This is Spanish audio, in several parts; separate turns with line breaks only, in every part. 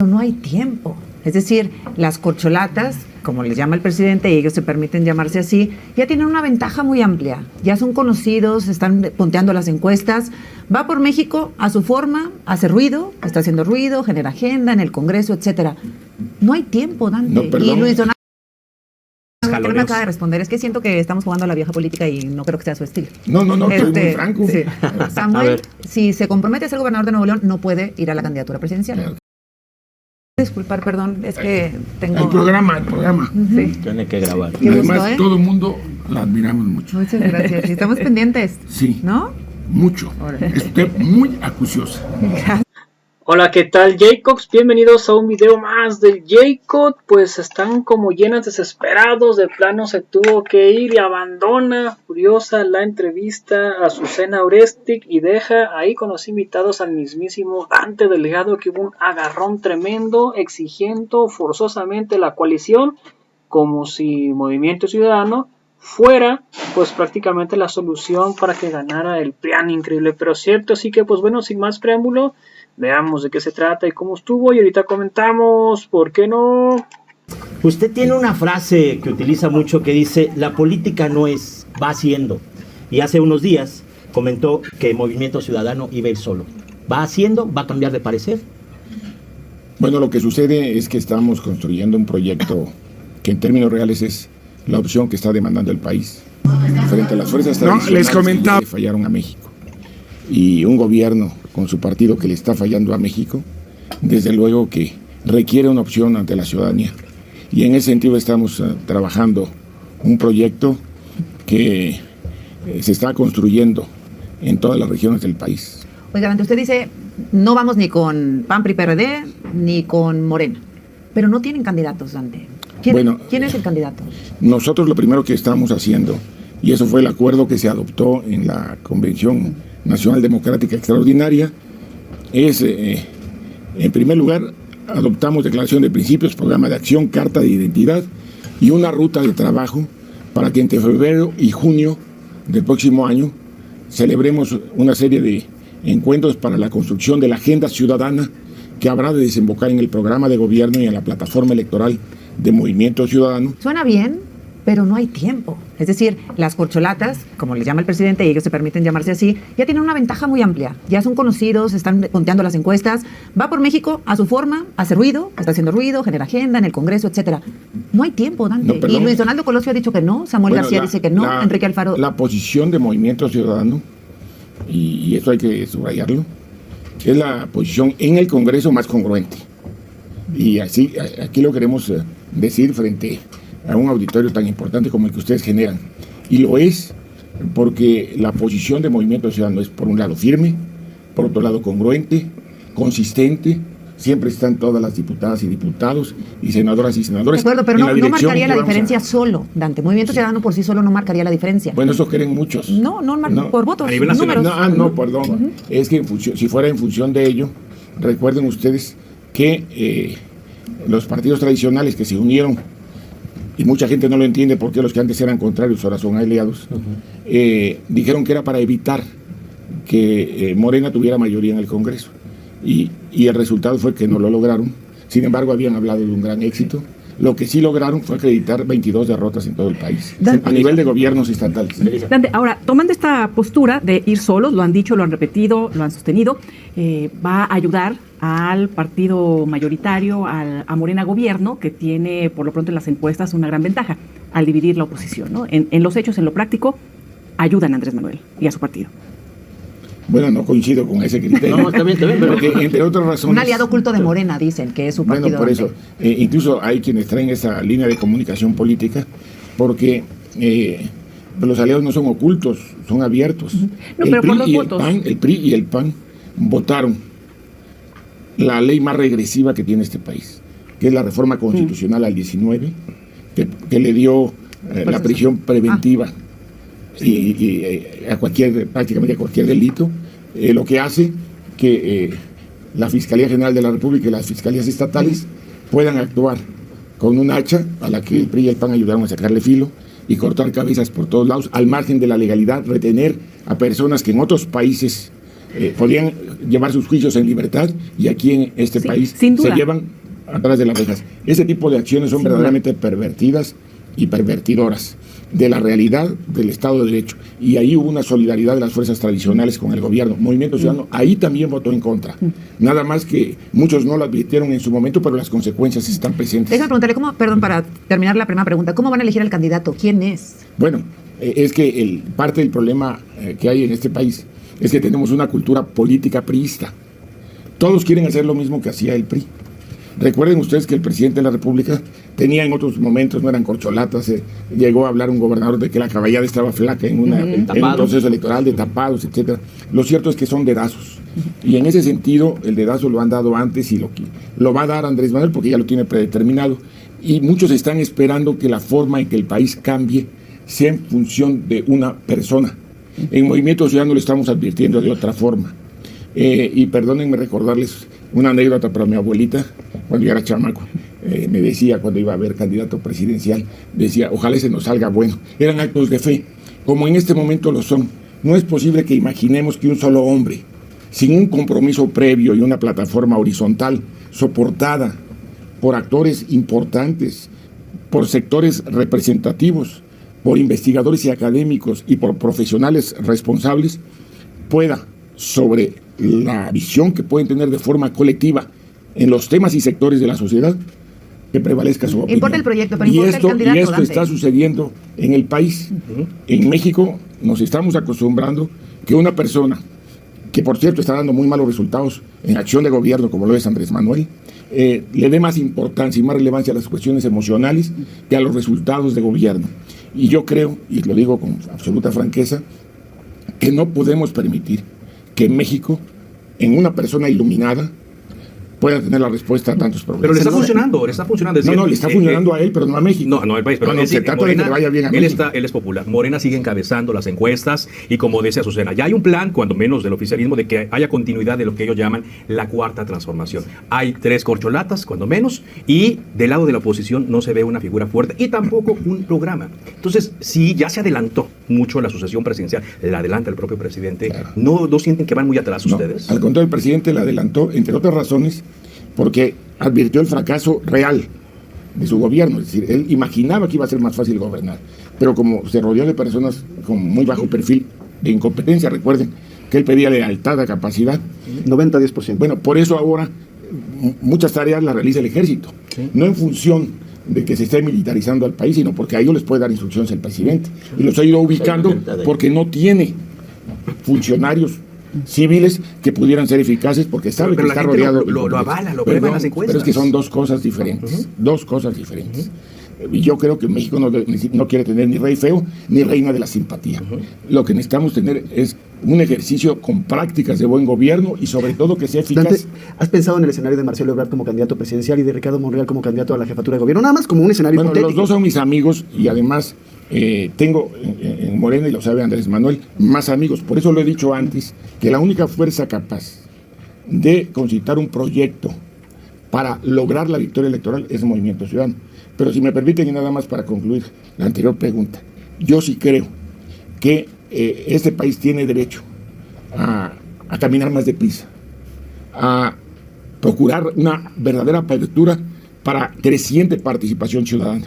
No hay tiempo. Es decir, las corcholatas, como les llama el presidente, y ellos se permiten llamarse así, ya tienen una ventaja muy amplia. Ya son conocidos, están punteando las encuestas. Va por México a su forma, hace ruido, está haciendo ruido, genera agenda en el Congreso, etcétera. No hay tiempo, Dante.
No, perdón.
Y Luis Donaldo que me acaba de responder, es que siento que estamos jugando a la vieja política y no creo que sea su estilo.
No, soy muy franco.
Sí. Samuel, si se compromete a ser gobernador de Nuevo León, no puede ir a la candidatura presidencial.
Claro.
Disculpar, perdón, es que tengo...
El programa.
Sí.
Tiene que grabar.
Qué
Además,
gusto, ¿eh?
todo el mundo la admiramos mucho.
Muchas gracias. Y estamos pendientes.
Sí.
¿No?
Mucho.
Órale.
Es usted muy acuciosa.
Hola, ¿qué tal, Jacobs? Bienvenidos a un video más del Jacob. Pues están como llenas desesperados, de plano se tuvo que ir y abandona furiosa la entrevista a Azucena Oresti y deja ahí con los invitados al mismísimo Dante Delgado, que hubo un agarrón tremendo exigiendo forzosamente la coalición, como si Movimiento Ciudadano fuera pues prácticamente la solución para que ganara el PRIAN, increíble pero cierto. Así que pues bueno, sin más preámbulo, veamos de qué se trata y cómo estuvo, y ahorita comentamos, ¿por qué no?
Usted tiene una frase que utiliza mucho que dice: la política no es, va haciendo. Y hace unos días comentó que Movimiento Ciudadano iba a ir solo. Va haciendo, va a cambiar de parecer.
Bueno, lo que sucede es que estamos construyendo un proyecto que en términos reales es la opción que está demandando el país frente a las fuerzas tradicionales que le fallaron a México. Y un gobierno con su partido que le está fallando a México, desde luego que requiere una opción ante la ciudadanía. Y en ese sentido estamos trabajando un proyecto que se está construyendo en todas las regiones del país.
Oiga, usted dice, no vamos ni con PAN, PRI, PRD, ni con Morena. Pero no tienen candidatos, Dante. ¿Quién es el candidato? Nosotros
lo primero que estamos haciendo, y eso fue el acuerdo que se adoptó en la Convención Nacional Democrática Extraordinaria, es, en primer lugar, adoptamos declaración de principios, programa de acción, carta de identidad y una ruta de trabajo para que entre febrero y junio del próximo año celebremos una serie de encuentros para la construcción de la agenda ciudadana que habrá de desembocar en el programa de gobierno y en la plataforma electoral de Movimiento Ciudadano.
Suena bien, pero no hay tiempo. Es decir, las corcholatas, como les llama el presidente, y ellos se permiten llamarse así, ya tienen una ventaja muy amplia. Ya son conocidos, están punteando las encuestas. Va por México a su forma, hace ruido, está haciendo ruido, genera agenda en el Congreso, etcétera. No hay tiempo, Dante. Y Luis Donaldo Colosio ha dicho que no, Samuel García dice que no, Enrique Alfaro...
La posición de Movimiento Ciudadano, y eso hay que subrayarlo, es la posición en el Congreso más congruente. Y así, aquí lo queremos decir frente a un auditorio tan importante como el que ustedes generan. Y lo es porque la posición de Movimiento Ciudadano es, por un lado, firme, por otro lado, congruente, consistente. Siempre están todas las diputadas y diputados y senadoras y senadores.
De acuerdo, pero no marcaría la diferencia solo, Dante. Movimiento Ciudadano por sí solo no marcaría la diferencia.
Bueno, eso quieren muchos.
No, por votos.
A nivel nacional.
No, perdón. Es que si fuera en función de ello, recuerden ustedes que los partidos tradicionales que se unieron, y mucha gente no lo entiende porque los que antes eran contrarios ahora son aliados, dijeron que era para evitar que Morena tuviera mayoría en el Congreso. Y el resultado fue que no lo lograron. Sin embargo, habían hablado de un gran éxito. Lo que sí lograron fue acreditar 22 derrotas en todo el país, a nivel de gobiernos estatales.
Dante, ahora, tomando esta postura de ir solos, lo han dicho, lo han repetido, lo han sostenido, va a ayudar al partido mayoritario, a Morena Gobierno, que tiene, por lo pronto en las encuestas, una gran ventaja al dividir la oposición, ¿no? En los hechos, en lo práctico, ayudan a Andrés Manuel y a su partido.
Bueno, no coincido con ese criterio.
No, está bien, pero
porque, entre otras razones...
Un aliado oculto de Morena, dicen, que es su partido.
Bueno, por eso, incluso hay quienes traen esa línea de comunicación política, porque los aliados no son ocultos, son abiertos.
No, pero por los votos.
El PRI y el PAN votaron la ley más regresiva que tiene este país, que es la reforma constitucional al 19, que le dio la prisión preventiva y prácticamente a cualquier delito, lo que hace que la Fiscalía General de la República y las fiscalías estatales puedan actuar con un hacha a la que el PRI y el PAN ayudaron a sacarle filo y cortar cabezas por todos lados, al margen de la legalidad, retener a personas que en otros países podían llevar sus juicios en libertad y aquí en este país
sin duda.
se llevan atrás de las rejas. Ese tipo de acciones son verdaderamente pervertidas y pervertidoras de la realidad del Estado de Derecho. Y ahí hubo una solidaridad de las fuerzas tradicionales con el gobierno. Movimiento Ciudadano ahí también votó en contra. Nada más que muchos no lo advirtieron en su momento, pero las consecuencias están presentes.
Déjame preguntarle, perdón, para terminar la primera pregunta, ¿cómo van a elegir al candidato? ¿Quién es?
Bueno, es que parte del problema que hay en este país es que tenemos una cultura política priista. Todos quieren hacer lo mismo que hacía el PRI. Recuerden ustedes que el presidente de la República tenía en otros momentos, no eran corcholatas, llegó a hablar un gobernador de que la caballada estaba flaca en un proceso electoral, de tapados, etcétera. Lo cierto es que son dedazos. Y en ese sentido, el dedazo lo han dado antes y lo va a dar Andrés Manuel porque ya lo tiene predeterminado. Y muchos están esperando que la forma en que el país cambie sea en función de una persona. En Movimiento Ciudadano lo estamos advirtiendo de otra forma. Y perdónenme recordarles una anécdota para mi abuelita, cuando yo era chamaco. Me decía, cuando iba a ver candidato presidencial, decía, ojalá ese nos salga bueno. Eran actos de fe, como en este momento lo son. No es posible que imaginemos que un solo hombre, sin un compromiso previo y una plataforma horizontal, soportada por actores importantes, por sectores representativos, por investigadores y académicos y por profesionales responsables, pueda, sobre la visión que pueden tener de forma colectiva en los temas y sectores de la sociedad, que prevalezca su opinión.
Importa el proyecto, pero importa el candidato.
Y esto
Dante.
está sucediendo en el país. En México nos estamos acostumbrando que una persona, que por cierto está dando muy malos resultados en acción de gobierno, como lo es Andrés Manuel, le dé más importancia y más relevancia a las cuestiones emocionales que a los resultados de gobierno. Y yo creo, y lo digo con absoluta franqueza, que no podemos permitir que México, en una persona iluminada, pueda tener la respuesta a tantos problemas.
Pero le está funcionando, le está funcionando.
No, le está funcionando a él, pero no a México.
No, al país, pero
no, se trata de que le vaya bien a México.
Él es popular. Morena sigue encabezando las encuestas y como decía Azucena, ya hay un plan, cuando menos del oficialismo, de que haya continuidad de lo que ellos llaman la cuarta transformación. Hay 3 corcholatas, cuando menos, y del lado de la oposición no se ve una figura fuerte y tampoco un programa. Entonces, sí, ya se adelantó mucho la sucesión presidencial, la adelanta el propio presidente. Claro. ¿No sienten que van muy atrás ustedes?
Al contrario, el presidente la adelantó, entre otras razones, porque advirtió el fracaso real de su gobierno. Es decir, él imaginaba que iba a ser más fácil gobernar, pero como se rodeó de personas con muy bajo perfil de incompetencia, recuerden que él pedía lealtad a capacidad.
90-10%.
Bueno, por eso ahora muchas tareas las realiza el ejército, no en función de que se esté militarizando al país, sino porque a ellos les puede dar instrucciones el presidente. Y los ha ido ubicando porque no tiene funcionarios civiles que pudieran ser eficaces porque sabe que está rodeado.
Lo avala, lo prueba en las encuestas.
Pero es que son dos cosas diferentes. Dos cosas diferentes. Y yo creo que México no quiere tener ni rey feo ni reina de la simpatía. Lo que necesitamos tener es un ejercicio con prácticas de buen gobierno y sobre todo que sea eficaz.
Dante, ¿has pensado en el escenario de Marcelo Ebrard como candidato presidencial y de Ricardo Monreal como candidato a la jefatura de gobierno? Nada más como un escenario hipotético.
Los dos son mis amigos y además tengo en Morena, y lo sabe Andrés Manuel, más amigos. Por eso lo he dicho antes, que la única fuerza capaz de concitar un proyecto para lograr la victoria electoral es el Movimiento Ciudadano. Pero si me permiten, y nada más para concluir la anterior pregunta, yo sí creo que este país tiene derecho a caminar más deprisa, a procurar una verdadera apertura para creciente participación ciudadana.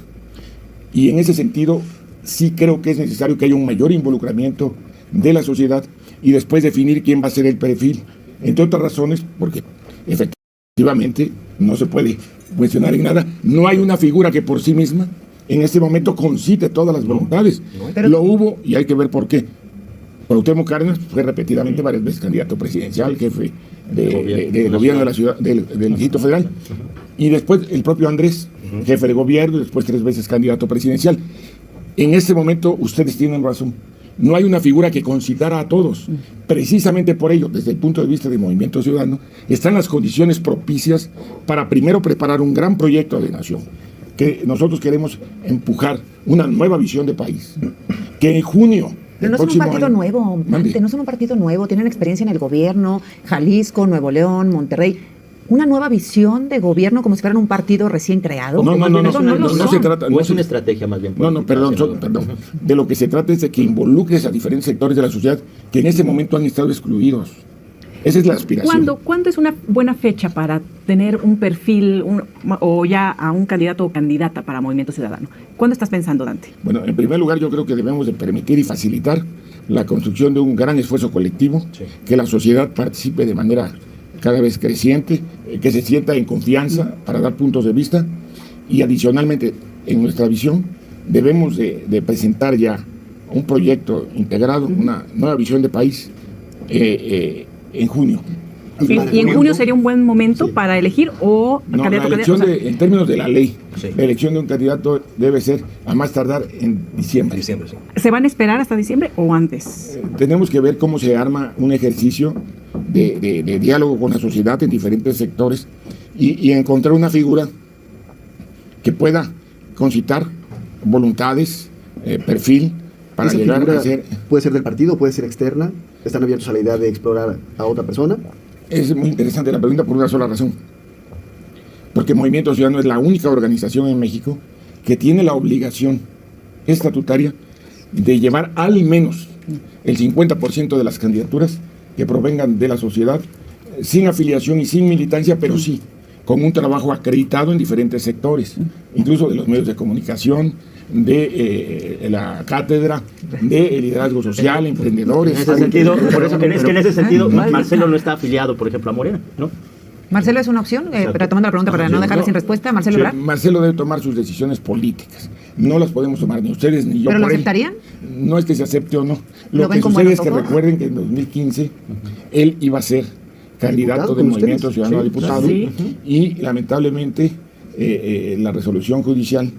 Y en ese sentido, sí creo que es necesario que haya un mayor involucramiento de la sociedad y después definir quién va a ser el perfil. Entre otras razones, porque efectivamente no se puede cuestionar en nada. No hay una figura que por sí misma en este momento concite todas las voluntades. Lo hubo y hay que ver por qué. Cuauhtémoc Cárdenas fue repetidamente varias veces candidato presidencial, jefe de gobierno de la ciudad, del Distrito Federal. Y después el propio Andrés, jefe de gobierno, y después 3 veces candidato presidencial. En este momento ustedes tienen razón. No hay una figura que concitara a todos. Precisamente por ello, desde el punto de vista del Movimiento Ciudadano, están las condiciones propicias para primero preparar un gran proyecto de nación, que nosotros queremos empujar una nueva visión de país, que en junio...
Pero no son un partido nuevo, Dante, no son un partido nuevo, tienen experiencia en el gobierno, Jalisco, Nuevo León, Monterrey. Una nueva visión de gobierno como si fueran un partido recién creado.
No se trata.
No es una estrategia más bien.
Perdón. De lo que se trata es de que involucres a diferentes sectores de la sociedad que en este momento han estado excluidos. Esa es la aspiración.
¿Cuándo es una buena fecha para tener un perfil o ya a un candidato o candidata para Movimiento Ciudadano? ¿Cuándo estás pensando, Dante?
Bueno, en primer lugar, yo creo que debemos de permitir y facilitar la construcción de un gran esfuerzo colectivo, que la sociedad participe de manera cada vez creciente, que se sienta en confianza para dar puntos de vista, y adicionalmente, en nuestra visión, debemos de presentar ya un proyecto integrado, una nueva visión de país en junio.
¿Y en junio sería un buen momento para elegir o
No,
candidato?
la elección en términos de la ley,
Sí.
la elección de un candidato debe ser a más tardar en diciembre.
Diciembre, sí.
¿Se van a esperar hasta diciembre o antes?
Tenemos que ver cómo se arma un ejercicio de diálogo con la sociedad en diferentes sectores y encontrar una figura que pueda concitar voluntades, perfil, para
¿Esa
llegar
figura
a ser...
puede ser del partido, puede ser externa? ¿Están abiertos a la idea de explorar a otra persona?
Es muy interesante la pregunta por una sola razón. Porque Movimiento Ciudadano es la única organización en México que tiene la obligación estatutaria de llevar al menos el 50% de las candidaturas que provengan de la sociedad, sin afiliación y sin militancia, pero sí con un trabajo acreditado en diferentes sectores, incluso de los medios de comunicación, de la cátedra, de liderazgo social, emprendedores.
En ese sentido, por eso es que en ese sentido Marcelo no está afiliado, por ejemplo, a Morena, ¿no?
Marcelo es una opción, retomando la pregunta para no dejarla sin respuesta. Marcelo Ebrard.
Marcelo debe tomar sus decisiones políticas. No las podemos tomar ni ustedes ni yo.
¿Pero lo
por él.
aceptarían?
No es que se acepte o no.
¿Lo
Lo
ven
que
con
sucede es
buenos
que
ojos?
recuerden que en 2015 él iba a ser candidato
Diputado
del
con
Movimiento
ustedes.
Ciudadano a
Sí,
diputado
sí.
y lamentablemente la resolución judicial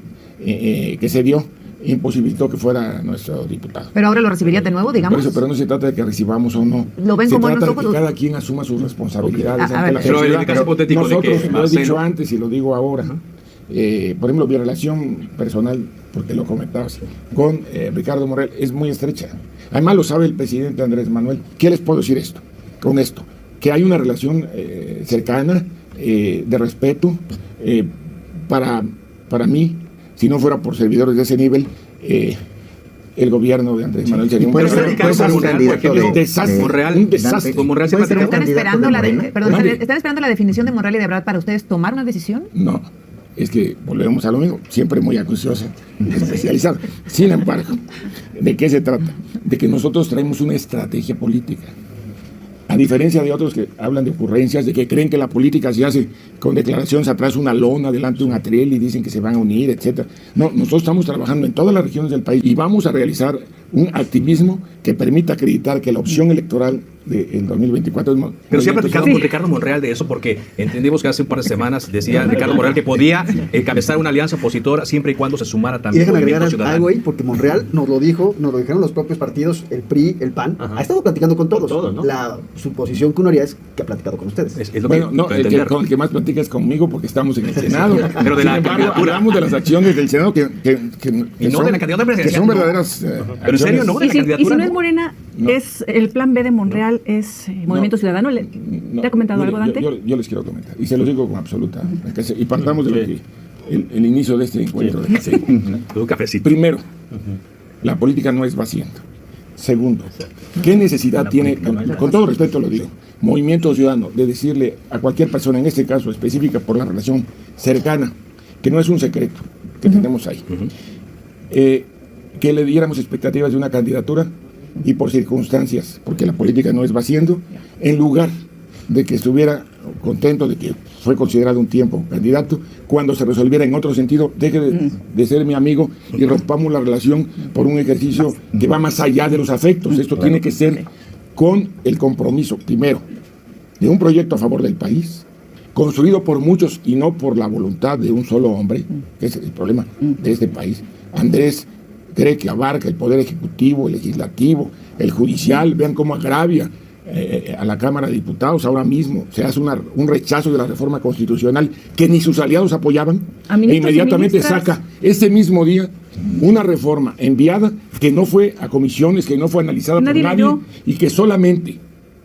que se dio imposibilitó que fuera nuestro diputado.
Pero ahora lo recibiría de nuevo,
Por
digamos.
eso, pero no se trata de que recibamos o no.
¿Lo ven
se
con buenos
trata de
ojos?
que cada quien asuma sus responsabilidades
A
ante
ver,
la
pero en el
sociedad.
caso hipotético de que
Nosotros, lo he
Marcelo-
dicho antes y lo digo ahora, por ejemplo, mi relación personal, porque lo comentabas, con Ricardo Monreal es muy estrecha. Además lo sabe el presidente Andrés Manuel. ¿Qué les puedo decir con esto? Que hay una relación cercana, de respeto. Para mí, si no fuera por servidores de ese nivel, el gobierno de Andrés Manuel sería un
Pero
desastre.
Ricardo
Un
Monreal, por ejemplo,
desastre.
Monreal,
Un desastre.
Con Monreal se
Puede ser
platica-
Están esperando
Mande.
¿están esperando la definición de Monreal y de Ebrard para ustedes tomar una decisión?
No, es que volvemos a lo mismo, siempre muy acuciosa, especializada. Sin embargo, ¿de qué se trata? De que nosotros traemos una estrategia política. A diferencia de otros que hablan de ocurrencias, de que creen que la política se hace con declaraciones atrás, una lona, delante de un atril y dicen que se van a unir, etcétera. No, nosotros estamos trabajando en todas las regiones del país y vamos a realizar un activismo que permita acreditar que la opción electoral del 2024 es
Pero sí ha platicado
Sí.
con Ricardo Monreal de eso, porque entendemos que hace un par de semanas decía Ricardo Monreal que podía encabezar una alianza opositora siempre y cuando se sumara
Y
también
déjame agregar
Movimiento Ciudadano.
algo ahí, porque Monreal nos lo dijeron los propios partidos, el PRI, el PAN,
Ajá.
ha estado platicando con todos.
Con todos, ¿no?
La suposición que uno haría es que ha platicado con ustedes.
Es lo
Bueno,
que
no,
para
el que,
entender.
con el que más platica es conmigo porque estamos en el Senado.
Pero de
Sin
la
embargo,
candidatura.
hablamos de las acciones del Senado que
Y no de la candidatura
que
presidencial,
son
no.
verdaderas.
Pero en serio, ¿no? De la
Y si
candidatura,
no es
¿no?
Morena,
No.
es el plan B de Monreal es Movimiento Ciudadano.
No,
¿Te ha comentado
mire,
algo, Dante?
Yo les quiero comentar, y se los digo con absoluta. Y partamos de lo que el inicio de este encuentro.
Un cafecito.
Primero, la política no es vaciando. Segundo, ¿qué necesidad tiene, con todo respeto lo digo, Movimiento Ciudadano, de decirle a cualquier persona, en este caso específica por la relación cercana, que no es un secreto que tenemos ahí, que le diéramos expectativas de una candidatura y por circunstancias, porque la política no es vaciando, en lugar de que estuviera contento de que fue considerado un tiempo candidato, cuando se resolviera en otro sentido, deje de ser mi amigo y rompamos la relación por un ejercicio que va más allá de los afectos. Esto tiene que ser con el compromiso, primero, de un proyecto a favor del país, construido por muchos y no por la voluntad de un solo hombre, que es el problema de este país. Andrés cree que abarca el poder ejecutivo, el legislativo, el judicial, vean cómo agravia a la Cámara de Diputados. Ahora mismo se hace un rechazo de la reforma constitucional que ni sus aliados apoyaban,
A
e
ministros y
inmediatamente
ministras.
saca ese mismo día una reforma enviada que no fue a comisiones, que no fue analizada por
Nadie
nadie
leyó.
y que solamente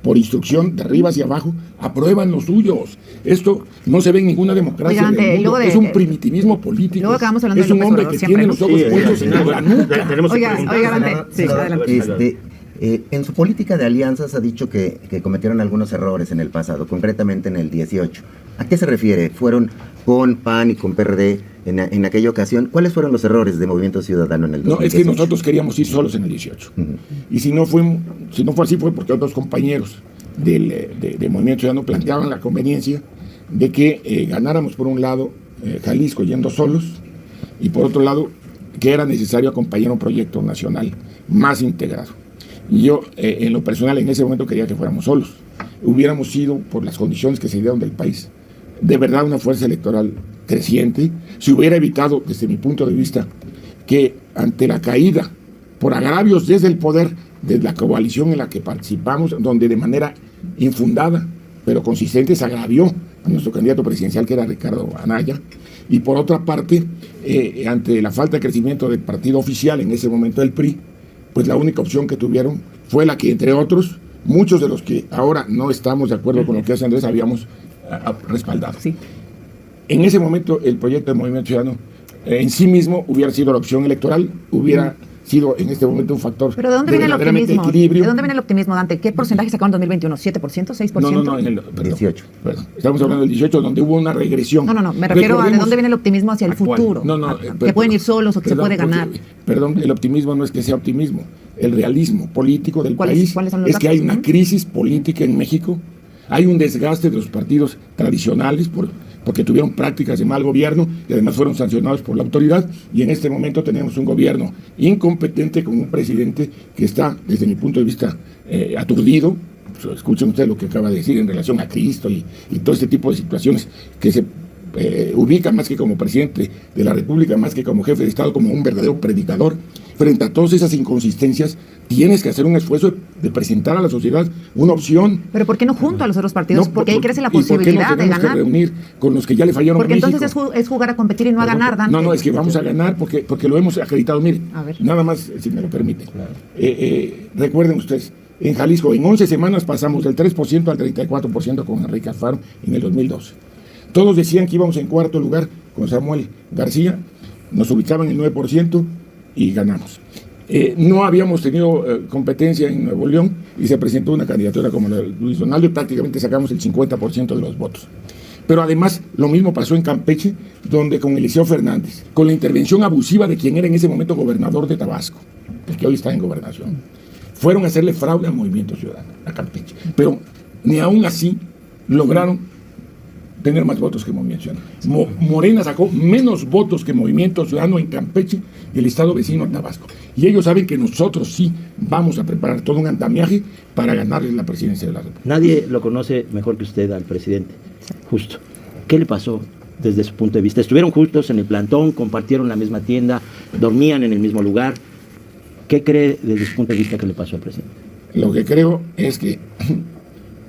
por instrucción de arriba hacia abajo aprueban los suyos. Esto no se ve en ninguna democracia
Oigan,
del mundo.
luego de-
Es un primitivismo político.
luego acabamos hablando
Es
de
un
López
hombre
Obrador
que
siempre,
tiene
¿no?
los ojos puestos en la nuca.
Tenemos que
Oiga,
preguntar.
Dante. Sí, adelante.
En su política de alianzas ha dicho que cometieron algunos errores en el pasado, concretamente en el 18. ¿A qué se refiere? ¿Fueron con PAN y con PRD en aquella ocasión? ¿Cuáles fueron los errores de Movimiento Ciudadano en el 2018?
No, es que nosotros queríamos ir solos en el 18. Y si no fue así fue porque otros compañeros de Movimiento Ciudadano planteaban la conveniencia de que ganáramos por un lado Jalisco yendo solos y por otro lado que era necesario acompañar un proyecto nacional más integrado. Y yo, en lo personal, en ese momento quería que fuéramos solos. Hubiéramos sido, por las condiciones que se dieron del país, de verdad una fuerza electoral creciente. Se hubiera evitado, desde mi punto de vista, que ante la caída por agravios desde el poder de la coalición en la que participamos, donde de manera infundada, pero consistente, se agravió a nuestro candidato presidencial, que era Ricardo Anaya, y por otra parte, ante la falta de crecimiento del partido oficial, en ese momento del PRI, pues la única opción que tuvieron fue la que, entre otros, muchos de los que ahora no estamos de acuerdo con lo que hace Andrés, habíamos respaldado.
Sí.
En ese momento, el proyecto de Movimiento Ciudadano en sí mismo hubiera sido la opción electoral, hubiera sido en este momento un factor.
¿Pero de dónde viene el
verdaderamente
optimismo?
equilibrio.
¿De dónde viene el optimismo, Dante? ¿Qué porcentaje sacaron en 2021? ¿7%? ¿6%?
No, en el
18.
Perdón. Estamos hablando del 18, donde hubo una regresión.
No, me refiero a de dónde viene el optimismo hacia el
actual.
futuro. Que pueden ir solos o que se puede ganar.
Perdón, el optimismo no es que sea optimismo. El realismo político del país
¿cuáles son los
es que hay
datos?
una crisis política en México, hay un desgaste de los partidos tradicionales porque tuvieron prácticas de mal gobierno y además fueron sancionados por la autoridad, y en este momento tenemos un gobierno incompetente con un presidente que está, desde mi punto de vista, aturdido. Escuchen ustedes lo que acaba de decir en relación a Cristo y todo este tipo de situaciones, que se ubica más que como presidente de la República, más que como jefe de Estado, como un verdadero predicador. Frente a todas esas inconsistencias, tienes que hacer un esfuerzo de presentar a la sociedad una opción.
¿Pero por qué no junto a los otros partidos? Porque ahí crece la
¿Y por qué
posibilidad
nos
de
tenemos que
ganar.
reunir con los que ya le fallaron
Porque
a México?
entonces es jugar a competir y no a ganar, Dante.
No, es que vamos a ganar porque lo hemos acreditado. Mire,
A ver.
nada más, si me lo permite. Recuerden ustedes, en Jalisco, en 11 semanas pasamos del 3% al 34% con Enrique Alfaro en el 2012. Todos decían que íbamos en cuarto lugar con Samuel García, nos ubicaban en el 9% y ganamos. No habíamos tenido competencia en Nuevo León y se presentó una candidatura como la de Luis Donaldo y prácticamente sacamos el 50% de los votos. Pero además lo mismo pasó en Campeche, donde con Eliseo Fernández, con la intervención abusiva de quien era en ese momento gobernador de Tabasco, el que hoy está en gobernación, fueron a hacerle fraude al Movimiento Ciudadano, a Campeche. Pero ni aún así lograron tener más votos que Movimiento Ciudadano. Morena sacó menos votos que Movimiento Ciudadano en Campeche y el estado vecino a Tabasco. Y ellos saben que nosotros sí vamos a preparar todo un andamiaje para ganarles la presidencia de la República.
Nadie lo conoce mejor que usted al presidente. Justo. ¿Qué le pasó desde su punto de vista? Estuvieron juntos en el plantón, compartieron la misma tienda, dormían en el mismo lugar. ¿Qué cree desde su punto de vista que le pasó al presidente?
Lo que creo es que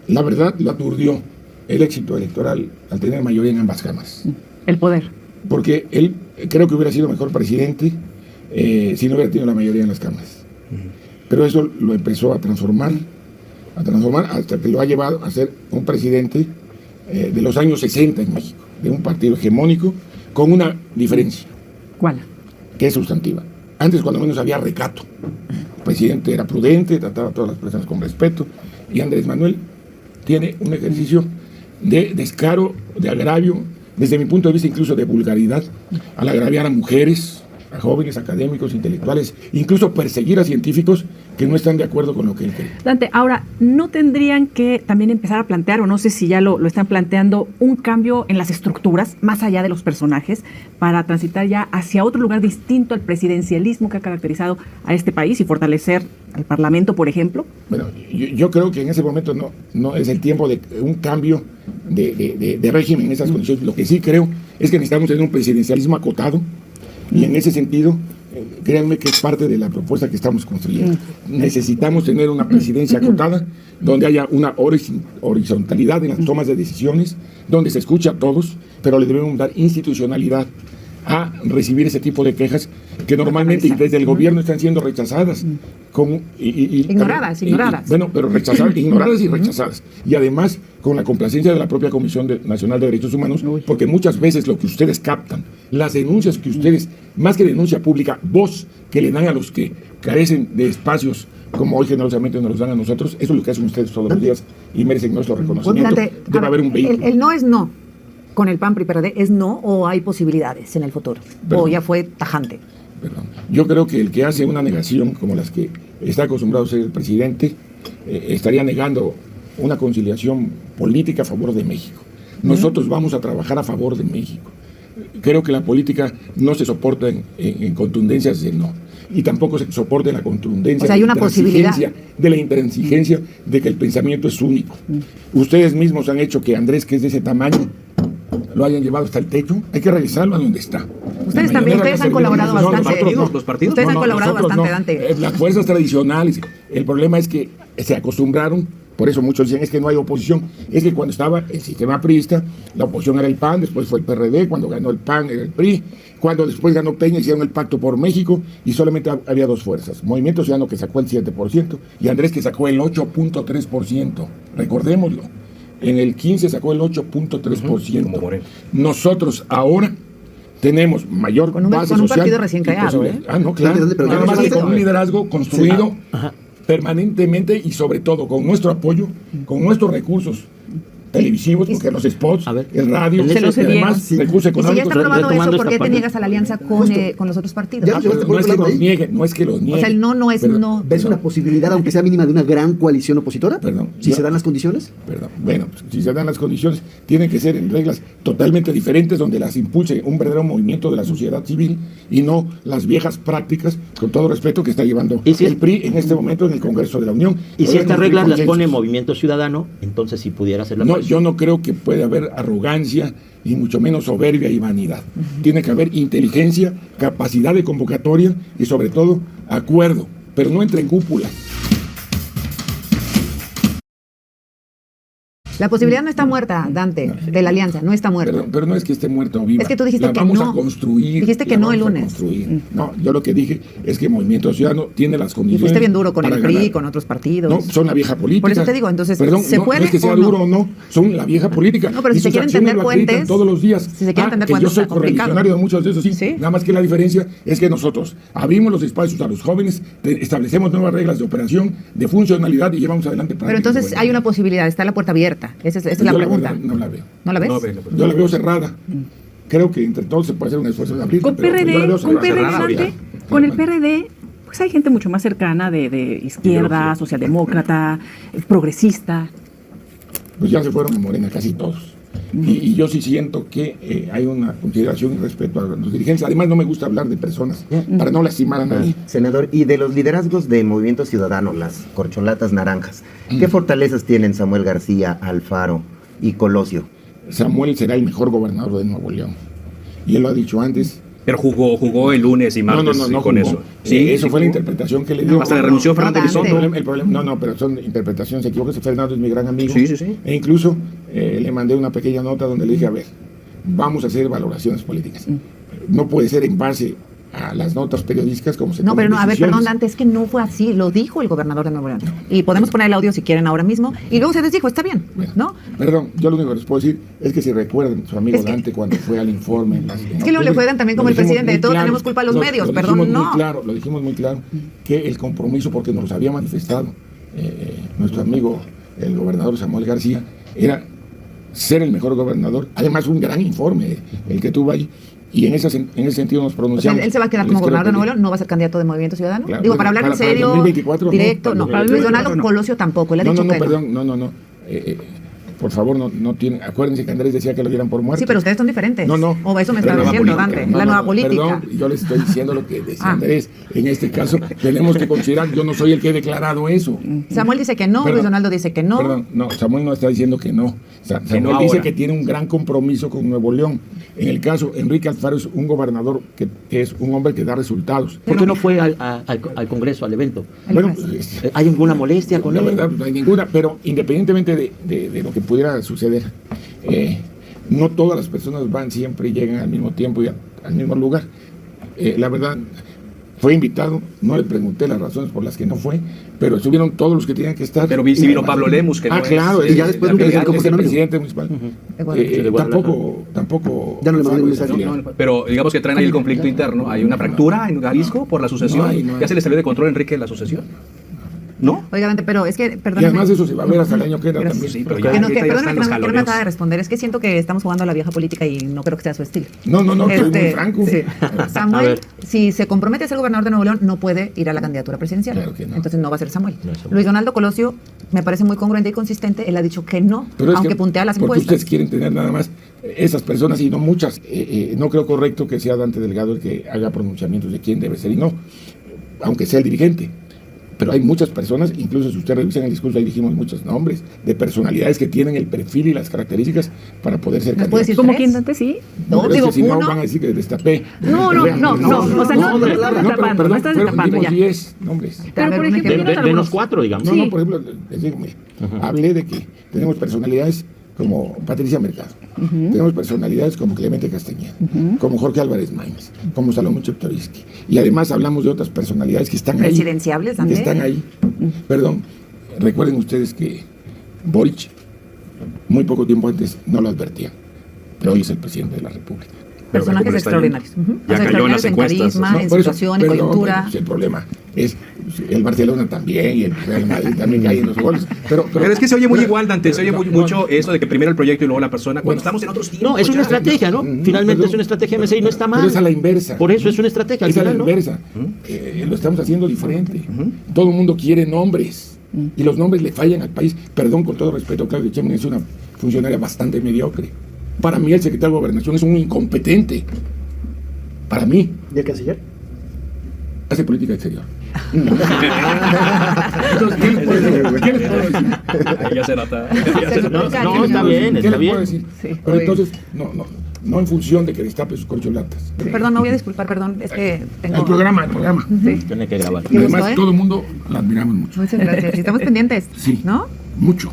la verdad lo aturdió el éxito electoral al tener mayoría en ambas cámaras.
El poder.
Porque él creo que hubiera sido mejor presidente si no hubiera tenido la mayoría en las cámaras. Pero eso lo empezó a transformar hasta que lo ha llevado a ser un presidente de los años 60 en México, de un partido hegemónico con una diferencia.
¿Cuál?
Que es sustantiva. Antes, cuando menos, había recato. El presidente era prudente, trataba a todas las personas con respeto, y Andrés Manuel tiene un ejercicio de descaro, de agravio, desde mi punto de vista incluso de vulgaridad, al agraviar a mujeres, a jóvenes, académicos, intelectuales, incluso perseguir a científicos que no están de acuerdo con lo que él cree.
Dante, ahora, ¿no tendrían que también empezar a plantear, o no sé si ya lo están planteando, un cambio en las estructuras, más allá de los personajes, para transitar ya hacia otro lugar distinto al presidencialismo que ha caracterizado a este país y fortalecer al Parlamento, por ejemplo?
Bueno, yo creo que en ese momento no es el tiempo de un cambio de régimen en esas condiciones. Lo que sí creo es que necesitamos tener un presidencialismo acotado, y en ese sentido, créanme que es parte de la propuesta que estamos construyendo. Necesitamos tener una presidencia acotada, donde haya una horizontalidad en las tomas de decisiones, donde se escucha a todos, pero le debemos dar institucionalidad a recibir ese tipo de quejas que normalmente y desde el gobierno están siendo rechazadas.
Ignoradas.
Bueno, pero rechazadas, ignoradas y rechazadas. Y además con la complacencia de la propia Comisión Nacional de Derechos Humanos, porque muchas veces lo que ustedes captan, las denuncias que ustedes más que denuncia pública, voz que le dan a los que carecen de espacios como hoy generosamente nos los dan a nosotros. Eso es lo que hacen ustedes todos los días y merecen nuestro reconocimiento. Debe haber un vehículo.
El no es no. Con el PAN, PRI, PRD, ¿es no o hay posibilidades en el futuro?
Perdón.
¿O ya fue tajante?
Perdón. Yo creo que el que hace una negación como las que está acostumbrado a ser el presidente, estaría negando una conciliación política a favor de México. Nosotros vamos a trabajar a favor de México. Creo que la política no se soporta en contundencias de no. Y tampoco se soporta en la contundencia,
o sea, hay una posibilidad
de la intransigencia de que el pensamiento es único. Ustedes mismos han hecho que Andrés, que es de ese tamaño, lo hayan llevado hasta el techo. Hay que regresarlo a donde está.
Ustedes también, ustedes han colaborado bastante.
Los partidos.
Ustedes han colaborado bastante,
no.
Dante.
Las fuerzas tradicionales. El problema es que se acostumbraron, por eso muchos dicen es que no hay oposición. Es que cuando estaba el sistema priista, la oposición era el PAN, después fue el PRD, cuando ganó el PAN era el PRI, cuando después ganó Peña hicieron el Pacto por México y solamente había dos fuerzas. Movimiento Ciudadano, que sacó el 7%, y Andrés, que sacó el 8.3%. Recordémoslo. En el 15 sacó el 8.3%. Nosotros ahora tenemos mayor base social.
Con un partido recién creado, ¿eh?
No, claro.
Pero
Nada más que con un liderazgo construido
Ajá.
permanentemente y sobre todo con nuestro apoyo, con nuestros recursos televisivos, porque los spots,
A ver,
el radio,
se
los
y además
cedieron.
recursos
Y si ya
económicos.
está probado
retomando
eso, ¿por qué
esta
te
parte.
niegas a la alianza con los otros partidos?
Ya,
Pero no es que los nieguen, no es que los nieguen.
O sea, el no es
Perdón,
no.
¿Ves una posibilidad, aunque sea mínima, de una gran coalición opositora?
Perdón.
Si se dan las condiciones.
Perdón. Bueno, pues, si se dan las condiciones, tienen que ser en reglas totalmente diferentes donde las impulse un verdadero movimiento de la sociedad civil y no las viejas prácticas, con todo respeto, que está llevando
¿Y si
el PRI en este momento en el Congreso de la Unión.
Y si
Todavía
estas
no hay
reglas las
consensos.
pone Movimiento Ciudadano, entonces sí pudiera ser la
No,
coalición.
yo no creo que pueda haber arrogancia y mucho menos soberbia y vanidad. Tiene que haber inteligencia, capacidad de convocatoria y sobre todo acuerdo, pero no entre en cúpula.
La posibilidad no está muerta, Dante, de la alianza, no está muerta.
Pero no es que esté muerto o viva.
Es que tú dijiste
la
que
vamos
no.
a construir.
Dijiste que
la
no el
vamos a
lunes.
construir. No, yo lo que dije es que Movimiento Ciudadano tiene las
Y
condiciones.
fuiste bien duro con
para
el PRI,
ganar.
con otros partidos.
No, son la vieja política.
Por eso te digo, entonces,
Perdón,
¿se
no,
puede
no es que sea
o no?
duro o no, son la vieja política.
No, pero si
Y
se
sus
quieren
acciones
tender
lo acreditan
puentes,
todos los días.
si se quieren tender
que
puentes,
yo soy
está complicado.
correligionario de muchos de esos, sí.
Sí.
Nada más que la diferencia es que nosotros abrimos los espacios a los jóvenes, establecemos nuevas reglas de operación, de funcionalidad y llevamos adelante.
Pero entonces hay una posibilidad, está la puerta abierta. Esa es la
Yo
pregunta.
verdad no la veo.
¿No la ves?
No,
Yo la veo cerrada. Creo que entre todos se puede hacer un esfuerzo de abrirla.
Con
pero yo la
PRD,
veo
con
cerrada.
PRD,
cerrada
Dante,
ahorita.
con el PRD, pues hay gente mucho más cercana de izquierda, socialdemócrata, progresista.
Pues ya se fueron a Morena casi todos. Y yo sí siento que hay una consideración y respeto a los dirigentes. Además, no me gusta hablar de personas para no lastimar a nadie.
Senador, y de los liderazgos de Movimiento Ciudadano, las corcholatas naranjas, ¿qué fortalezas tienen Samuel García, Alfaro y Colosio?
Samuel será el mejor gobernador de Nuevo León. Y él lo ha dicho antes.
Pero jugó el lunes y martes
No
con
jugó.
eso.
Eso fue la
jugó.
interpretación que le dio.
Hasta renunció Fernando
Dante.
Elizondo.
El problema, no, pero son interpretaciones equivocadas. Fernando es mi gran amigo.
Sí, sí, sí.
E incluso le mandé una pequeña nota donde le dije, a ver, vamos a hacer valoraciones políticas. No puede ser en base a las notas periodísticas como se
No, pero
toman
no, a ver,
decisiones.
perdón, Dante, es que no fue así, lo dijo el gobernador de Nuevo León. Y podemos poner el audio si quieren ahora mismo. Y luego se les dijo, está bien,
Bueno,
¿no?
Perdón, yo lo único que les puedo decir es que si recuerdan su amigo
Es que-
Dante cuando fue al informe.
Es que luego le juegan también como el presidente, de todo tenemos culpa a los medios, perdón, no.
Lo dijimos muy claro, que el compromiso, porque nos había manifestado nuestro amigo, el gobernador Samuel García, era ser el mejor gobernador. Además, un gran informe el que tuvo ahí. Y en ese sentido nos
O sea,
pronunciamos.
él se va a quedar como
Les
gobernador de
creo
Nuevo
que-
León, no va a ser candidato de Movimiento Ciudadano.
Claro,
Digo,
bueno,
para hablar en
para el
serio,
2024,
directo, no.
para el
Luis
2024
Donaldo
no.
Colosio tampoco, él ha dicho que no.
No. Por favor, no tienen. Acuérdense que Andrés decía que lo dieran por muerto.
Sí, pero ustedes son diferentes.
No.
O eso me
La
está
nueva
diciendo,
política.
Dante. La nueva política.
Perdón, yo les estoy diciendo lo que decía
Ah.
Andrés. En este caso, tenemos que considerar, yo no soy el que he declarado eso.
Samuel dice que no,
Perdón.
Luis Donaldo dice que no.
Perdón, no, Samuel no está diciendo que no. Samuel
no
dice
ahora.
que tiene un gran compromiso con Nuevo León. En el caso, Enrique Alfaro es un gobernador que es un hombre que da resultados.
¿Por qué no fue al Congreso, al evento?
Bueno,
¿Hay alguna molestia con
la
él?
verdad, pues, no hay ninguna, pero independientemente de lo que pudiera suceder, no todas las personas van siempre y llegan al mismo tiempo y al mismo lugar. La verdad, Fue invitado, no le pregunté las razones por las que no fue, pero estuvieron todos los que tenían que estar.
Pero sí vino Pablo Lemus, que no
claro,
y ya después nunca dijeron cómo
es
que
el
no vino.
presidente municipal.
Tampoco. Ya no le mandó un mensaje.
Pero digamos que traen ahí el conflicto interno. Hay una fractura en Jalisco por la sucesión.
No hay.
¿Ya se le salió de control a Enrique la sucesión? ¿No?
Oiga, pero es que,
Y
perdóneme.
además eso se va a ver hasta el año que entra también.
Sí, pero
Que
ya,
no,
ahorita
que,
ya
perdóneme
están
que
los
no me
jaloneos.
acaba de responder. Es que siento que estamos jugando a la vieja política y no creo que sea su estilo.
No, estoy muy franco.
Sí.
A
Samuel,
ver.
si se compromete a ser gobernador de Nuevo León, no puede ir a la candidatura presidencial.
Claro que no.
Entonces no va a ser Samuel.
No es Samuel.
Luis Donaldo Colosio me parece muy congruente y consistente. Él ha dicho que no,
Pero es
aunque
que
puntea las
porque
encuestas.
ustedes quieren tener nada más esas personas y no muchas. No creo correcto que sea Dante Delgado el que haga pronunciamientos de quién debe ser y no, aunque sea el dirigente. Pero hay muchas personas, incluso si ustedes revisan el discurso, ahí dijimos muchos nombres de personalidades que tienen el perfil y las características para poder ser
¿Me puede
candidatos.
decir
¿Cómo
tres?
quién, Dante? Sí.
No,
pero es
digo,
que si no
uno.
van a decir que destapé.
No, o sea, no estás destapando, no estás destapando
dimos
ya.
10 nombres.
Pero, por ejemplo,
De
algunos.
los 4, digamos.
No,
Sí.
no, por ejemplo, les digo, mire, hablé de que tenemos personalidades como Patricia Mercado, tenemos personalidades como Clemente Castañeda, como Jorge Álvarez Maínez, como Salomón Chertorivsky, y además hablamos de otras personalidades que están ahí.
Presidenciables,
Que
Dante.
están ahí. Perdón, recuerden ustedes que Boric, muy poco tiempo antes, no lo advertían, pero hoy es el presidente de la República.
Pero
Personajes
cumple este año.
extraordinarios. Ujú.
Ya
O sea,
cayó en las
extraordinarios
encuestas.
carisma,
¿no?
en
Por eso,
situación, en
perdón,
coyuntura.
pues, el problema es el Barcelona también y el Real Madrid también caen en los goles. Pero
Pero es que se oye muy
pero-
igual, Dante. Se oye
no,
mucho eso de que primero el proyecto y luego la persona. Cuando
Bueno.
estamos en otros tiempos.
No, es una
ya.
estrategia, ¿no? Finalmente
Perdón.
es una estrategia MSI y no está mal.
Pero es a la inversa.
Por eso es una estrategia. Al
Es a la
final, ¿no?
inversa. Lo estamos haciendo diferente. Todo el mundo quiere nombres. Y los nombres le fallan al país. Perdón, con todo respeto, Claudia Sheinbaum es una funcionaria bastante mediocre. Para mí el secretario de Gobernación es un incompetente. Para mí,
¿Y el canciller?
hace política exterior. Entonces, ¿qué les puedo decir? ¿Qué les puedo decir?
Ahí ya se nota. Ya se nota.
No, está bien,
¿Qué
está
les puedo
bien.
decir?
Sí.
Pero entonces, no en función de que destape sus corcholatas.
Perdón, me voy a disculpar, perdón. Es que tengo.
El programa.
Tiene que grabar.
Qué gusto,
Además,
¿eh?
todo el mundo la admiramos mucho.
Muchas gracias. Y estamos pendientes.
Sí.
¿No?
Mucho.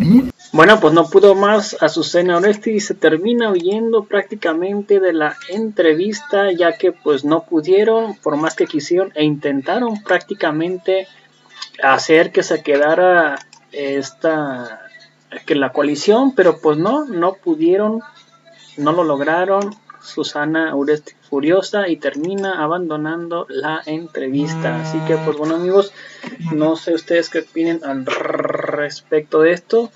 Mucho.
Bueno, pues no pudo más Azucena Oresti y se termina huyendo prácticamente de la entrevista, ya que pues no pudieron, por más que quisieron e intentaron prácticamente hacer que se quedara que la coalición, pero pues no pudieron, no lo lograron. Susana Uresti furiosa y termina abandonando la entrevista. Así que pues bueno, amigos, no sé ustedes qué opinen al respecto de esto.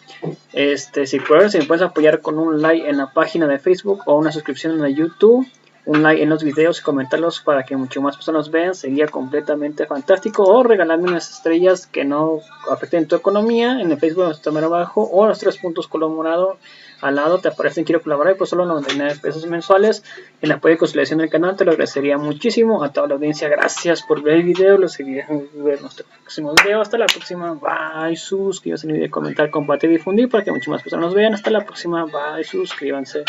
Si me puedes apoyar con un like en la página de Facebook o una suscripción en la YouTube, un like en los videos y comentarlos para que mucho más personas vean, sería completamente fantástico. O regalarme unas estrellas que no afecten tu economía en el Facebook, está mero abajo, o los 3 puntos color morado al lado te aparecen quiero colaborar y por solo 99 pesos mensuales en apoyo y conciliación del canal. Te lo agradecería muchísimo. A toda la audiencia, gracias por ver el video. Los seguiré en nuestro próximo video. Hasta la próxima. Bye. Suscríbanse, no olviden comentar, compartir y difundir para que muchas más personas nos vean. Hasta la próxima. Bye. Suscríbanse.